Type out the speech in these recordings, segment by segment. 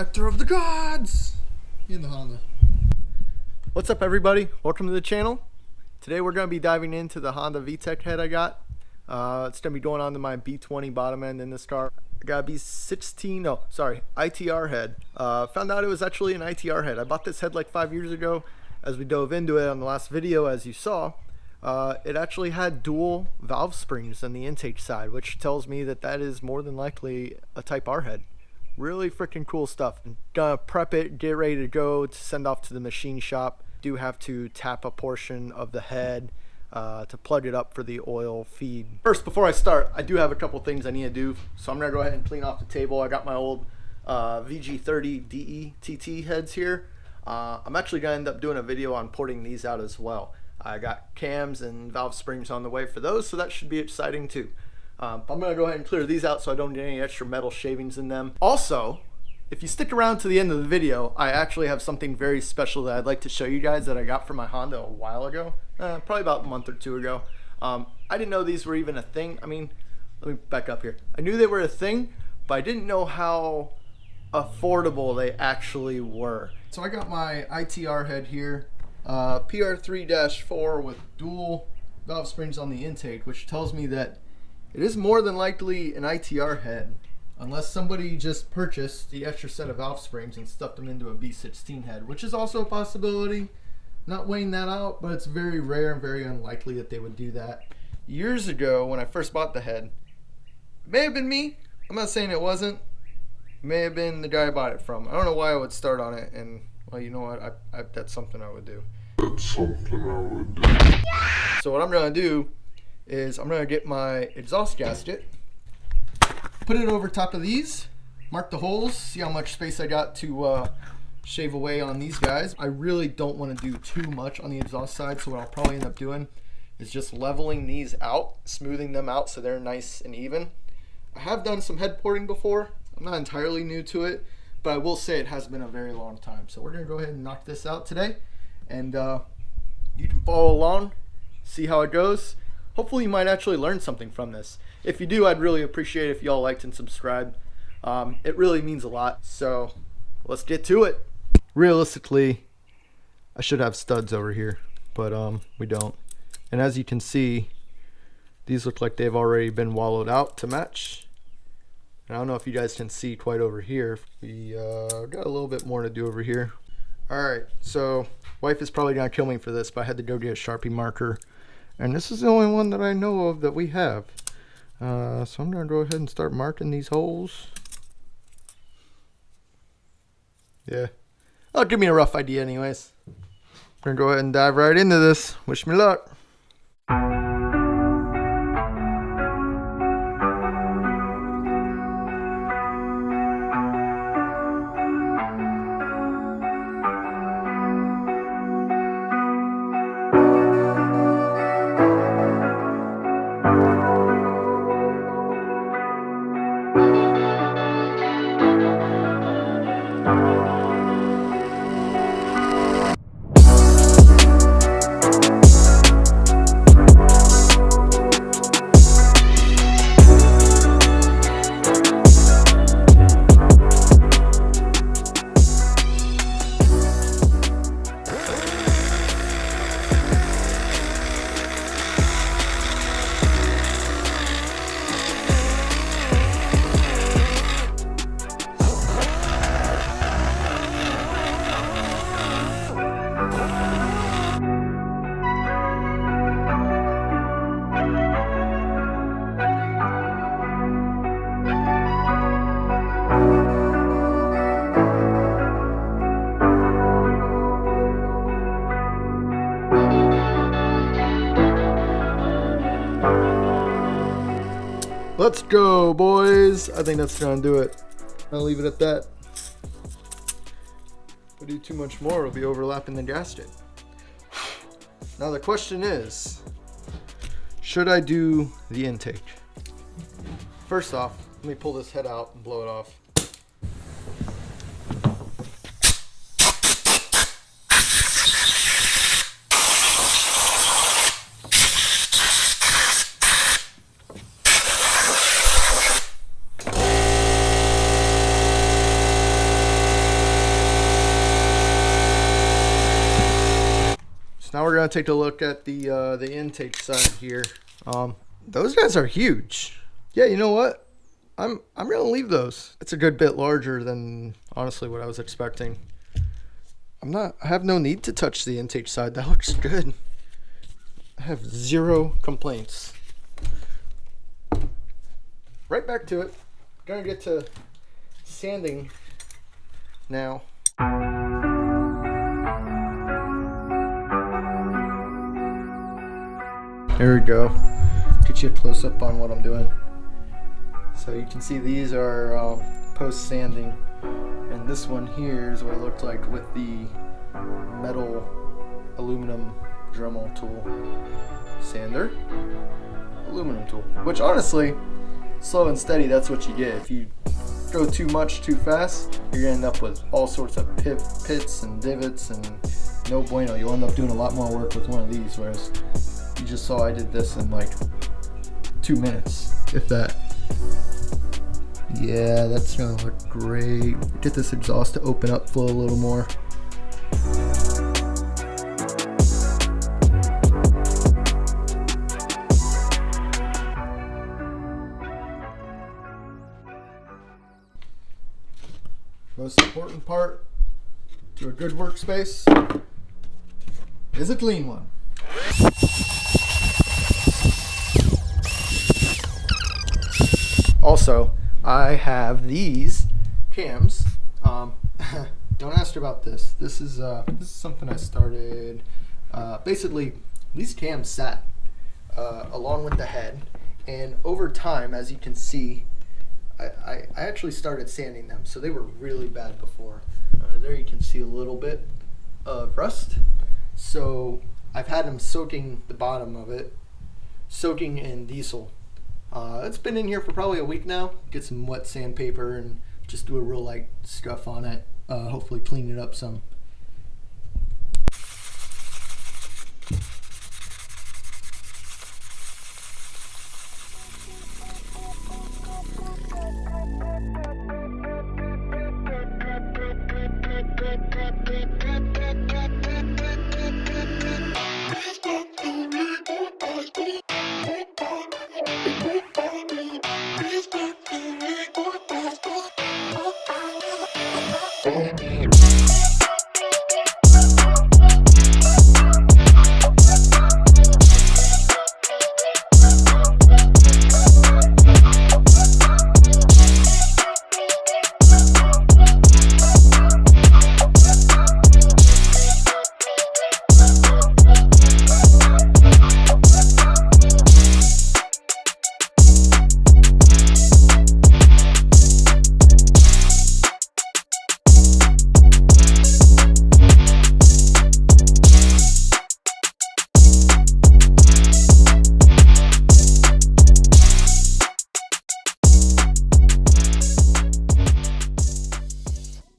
nectar of the gods in the Honda. What's up, everybody? Welcome to the channel. Today we're going to be diving into the Honda VTEC head I got. It's going to be going on to my B20 bottom end in this car. I got a ITR head. Found out it was actually an ITR head. I bought this head like 5 years ago. As we dove into it on the last video, as you saw, it actually had dual valve springs on the intake side, which tells me that that is more than likely a Type R head. Really freaking cool stuff. I'm gonna prep it, get ready to go to send off to the machine shop. Do have to tap a portion of the head to plug it up for the oil feed. First, before I start, I do have a couple things I need to do. So I'm gonna go ahead and clean off the table. I got my old VG30 DE TT heads here. I'm actually gonna end up doing a video on porting these out as well. I got cams and valve springs on the way for those, so that should be exciting too. I'm gonna go ahead and clear these out so I don't get any extra metal shavings in them. Also, if you stick around to the end of the video, I actually have something very special that I'd like to show you guys that I got from my Honda a while ago, probably about a month or two ago. I didn't know these were even a thing. I mean, let me back up here. I knew they were a thing, but I didn't know how affordable they actually were. So I got my ITR head here, PR3-4 with dual valve springs on the intake, which tells me that it is more than likely an ITR head, unless somebody just purchased the extra set of valve springs and stuffed them into a B16 head, which is also a possibility. Not weighing that out, but it's very rare and very unlikely that they would do that. Years ago, when I first bought the head, it may have been me. I'm not saying it wasn't. It may have been the guy I bought it from. I don't know why I would start on it, and well, you know what? That's something I would do. So what I'm gonna do is I'm gonna get my exhaust gasket, put it over top of these, mark the holes, see how much space I got to shave away on these guys. I really don't want to do too much on the exhaust side, so what I'll probably end up doing is just leveling these out, smoothing them out so they're nice and even. I have done some head porting before. I'm not entirely new to it, but I will say it has been a very long time. So we're gonna go ahead and knock this out today, and you can follow along, see how it goes. Hopefully you might actually learn something from this. If you do, I'd really appreciate it if y'all liked and subscribed. It really means a lot. So let's get to it. Realistically, I should have studs over here, but we don't. And as you can see, these look like they've already been wallowed out to match. And I don't know if you guys can see quite over here. We got a little bit more to do over here. Alright, so wife is probably gonna kill me for this, but I had to go get a Sharpie marker. And this is the only one that I know of that we have. So I'm gonna go ahead and start marking these holes. Yeah. Oh, give me a rough idea anyways. I'm gonna go ahead and dive right into this. Wish me luck. Let's go, boys. I think that's gonna do it. I'll leave it at that. If I do too much more, it'll be overlapping the gasket. Now the question is, should I do the intake? First off, let me pull this head out and blow it off. now we're gonna take a look at the intake side here. Those guys are huge. Yeah, you know what? I'm gonna leave those. It's a good bit larger than honestly what I was expecting. I have no need to touch the intake side. That looks good. I have zero complaints. Right back to it. Gonna get to sanding now. There we go. Get you a close up on what I'm doing. So you can see these are post sanding, and this one here is what it looked like with the metal aluminum Dremel tool. Sander, aluminum tool. Which honestly, slow and steady, that's what you get. If you go too much too fast, you're gonna end up with all sorts of pits and divots and no bueno. You'll end up doing a lot more work with one of these, whereas you just saw I did this in like 2 minutes, if that. Yeah, that's gonna look great. Get this exhaust to open up, flow a little more. Most important part to a good workspace is a clean one. Also, I have these cams. Don't ask about this. This is something I started. Basically, these cams sat along with the head, and over time, as you can see, I actually started sanding them. So they were really bad before. There you can see a little bit of rust. So I've had them soaking the bottom of it, soaking in diesel. It's been in here for probably a week now. Get some wet sandpaper and just do a real light scuff on it. Hopefully clean it up some.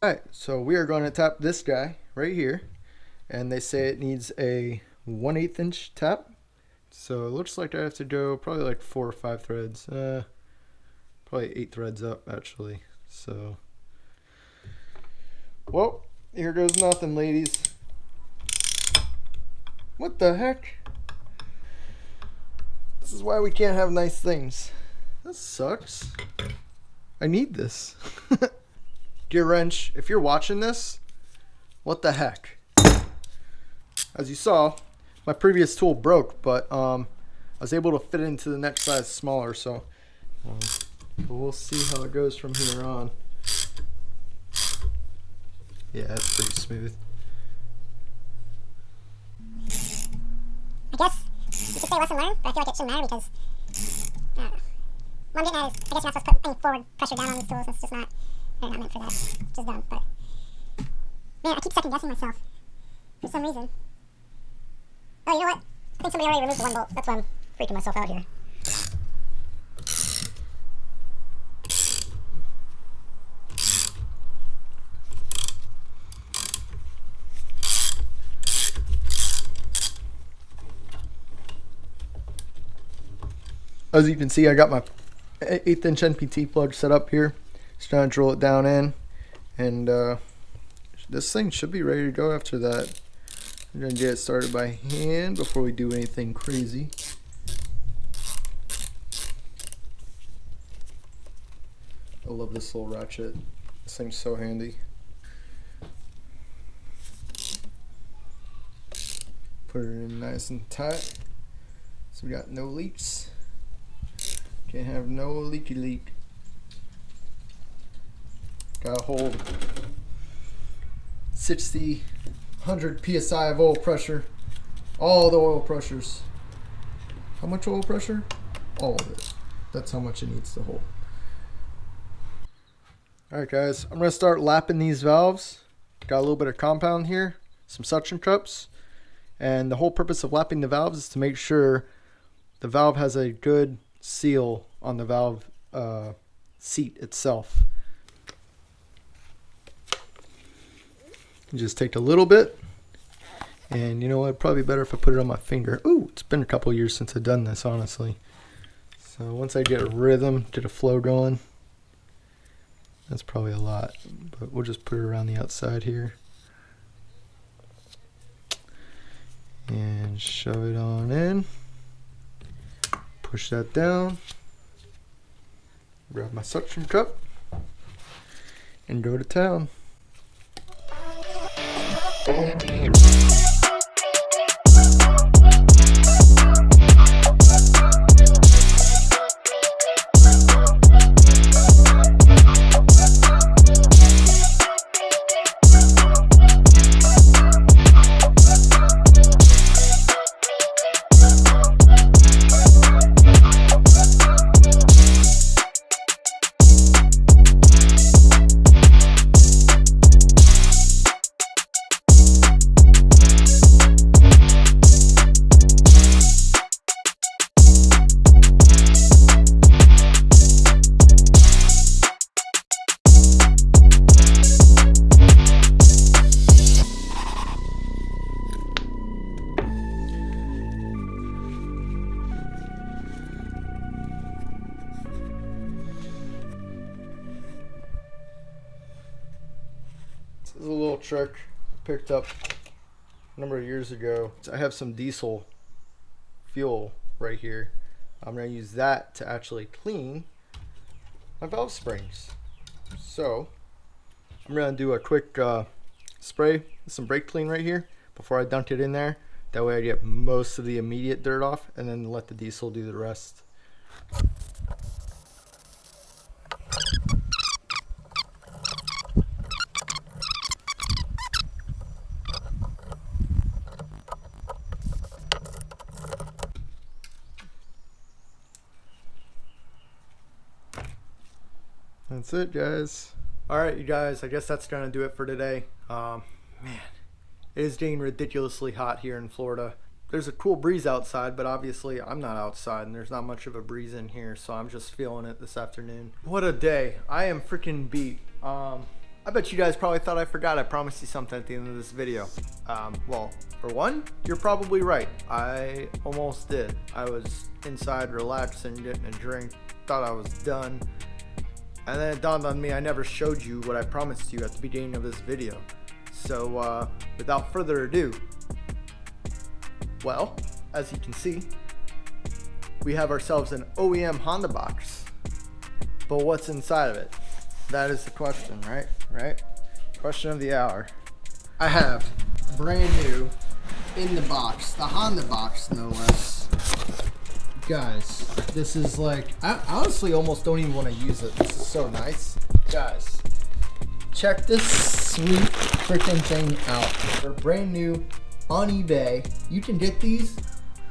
Alright, so we are going to tap this guy right here, and they say it needs a 1/8 inch tap. So it looks like I have to go probably like 4 or 5 threads, probably 8 threads up actually. So, well, here goes nothing, ladies. What the heck? This is why we can't have nice things. This sucks. I need this. Gear wrench, if you're watching this, what the heck? As you saw, my previous tool broke, but I was able to fit it into the next size smaller, so we'll see how it goes from here on. Yeah, it's pretty smooth. I guess you could say lesson learned, but I feel like it shouldn't matter because, I don't know. What I'm getting at is, I guess you're not supposed to put any forward pressure down on these tools. It's just not, they're not meant for that. Just don't, but, man, I keep second guessing myself for some reason. Oh, you know what? I think somebody already removed the one bolt. That's why I'm freaking myself out here. As you can see, I got my 1/8 inch NPT plug set up here. Just trying to drill it down in, and this thing should be ready to go after that. We're gonna get started by hand before we do anything crazy. I love this little ratchet. This thing's so handy. Put it in nice and tight so we got no leaks. Can't have no leaky leak. Gotta hold 60, 100 psi of oil pressure. All the oil pressures. How much oil pressure? All of it. That's how much it needs to hold. Alright guys, I'm going to start lapping these valves. Got a little bit of compound here, some suction cups, and the whole purpose of lapping the valves is to make sure the valve has a good seal on the valve seat itself. You just take a little bit, and you know what, probably better if I put it on my finger. Ooh, it's been a couple years since I've done this, honestly. So once I get a rhythm, get a flow going, that's probably a lot, but we'll just put it around the outside here and shove it on in. Push that down, grab my suction cup, and go to town. This is a little trick I picked up a number of years ago. I have some diesel fuel right here. I'm going to use that to actually clean my valve springs. So I'm going to do a quick spray with some brake clean right here before I dunk it in there. That way I get most of the immediate dirt off, and then let the diesel do the rest. That's it, guys. Alright, you guys, I guess that's gonna do it for today. Man, it is getting ridiculously hot here in Florida. There's a cool breeze outside, but obviously I'm not outside and there's not much of a breeze in here, so I'm just feeling it this afternoon. What a day. I am freaking beat. I bet you guys probably thought I forgot I promised you something at the end of this video. Well, for one, you're probably right. I almost did. I was inside relaxing, getting a drink, thought I was done. And then it dawned on me I never showed you what I promised you at the beginning of this video. So without further ado, well, as you can see, we have ourselves an OEM Honda box. But what's inside of it? That is the question, right? Question of the hour. I have brand new in the box, the Honda box no less. Guys, this is like, I honestly almost don't even want to use it. This is so nice. Guys, check this sweet freaking thing out. They're brand new on eBay. You can get these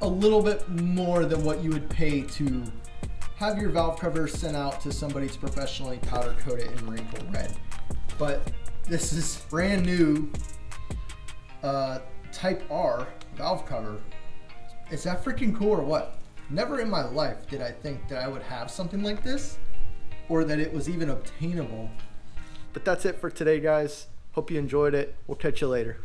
a little bit more than what you would pay to have your valve cover sent out to somebody to professionally powder coat it in wrinkle red. But this is brand new Type R valve cover. Is that freaking cool or what? Never in my life did I think that I would have something like this, or that it was even obtainable. But that's it for today, guys. Hope you enjoyed it. We'll catch you later.